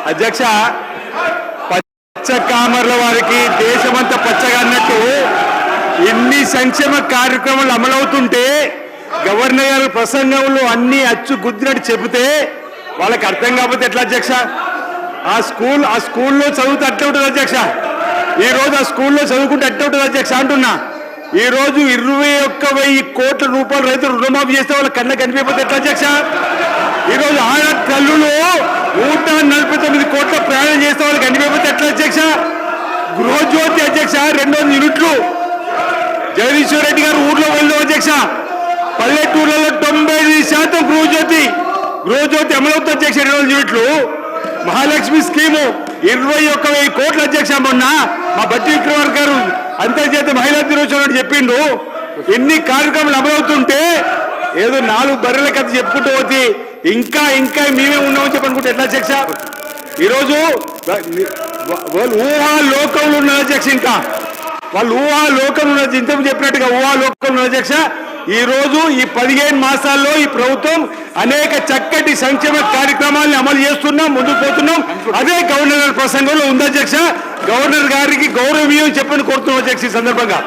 అధ్యక్ష, పచ్చ కామర్ల వారికి దేశమంతా పచ్చగా అన్నట్టు ఎన్ని సంక్షేమ కార్యక్రమాలు అమలవుతుంటే గవర్నర్ గారి ప్రసంగంలో అన్ని అచ్చు గుద్దినట్టు చెబితే వాళ్ళకి అర్థం కాకపోతే ఎట్లా అధ్యక్ష? ఆ స్కూల్లో చదువుతూ అట్లా ఉంటుంది అధ్యక్ష. ఈ రోజు ఆ స్కూల్లో చదువుకుంటే అట్లా ఉంటుంది అధ్యక్ష అంటున్నా. ఈ రోజు 21,000 కోట్ల రూపాయలు రైతులు రుణమాఫీ చేస్తే వాళ్ళ కళ్ళ కనిపించకపోతే ఎట్లా అధ్యక్ష? ఈ రోజు ఆడ తల్లులు 149 కోట్ల ప్రయాణం చేస్తే వాళ్ళకి కనిపించకపోతే ఎట్లా అధ్యక్ష? గృహజ్యోతి అధ్యక్ష 200 యూనిట్లు జగదీశ్వర్ రెడ్డి గారు ఊర్లో వెళ్దాం అధ్యక్ష. పల్లెటూర్లలో 95% గృహజ్యోతి అమలవుతుంది అధ్యక్ష. 200 యూనిట్లు. మహాలక్ష్మి స్కీము 21,000 కోట్ల అధ్యక్ష. మొన్న మా బట్టి విక్రమార్క గారు అంతర్జాతీయ మహిళా దినోత్సవం చెప్పిండు. ఎన్ని కార్యక్రమాలు అమలవుతుంటే ఏదో 4 బర్రెల కథ చెప్పుకుంటూ పోతే ఇంకా మేమే ఉన్నామని చెప్పనుకుంటే ఎట్లా అధ్యక్ష? ఈరోజు వాళ్ళు ఊహాలోకంలో ఉన్నారు అధ్యక్ష. ఇంకా వాళ్ళు ఊహాలోకంలో ఉన్నది. ఇంతకు చెప్పినట్టుగా ఊహాలోకంలో అధ్యక్ష. ఈ రోజు ఈ 15 మాసాల్లో ఈ ప్రభుత్వం అనేక చక్కటి సంక్షేమ కార్యక్రమాలను అమలు చేస్తున్నాం, ముందుకు పోతున్నాం. అదే గవర్నర్ ప్రసంగంలో ఉంది అధ్యక్ష. గవర్నర్ గారికి గౌరవనీయం చెప్పని కోరుతున్నాం అధ్యక్ష ఈ సందర్భంగా.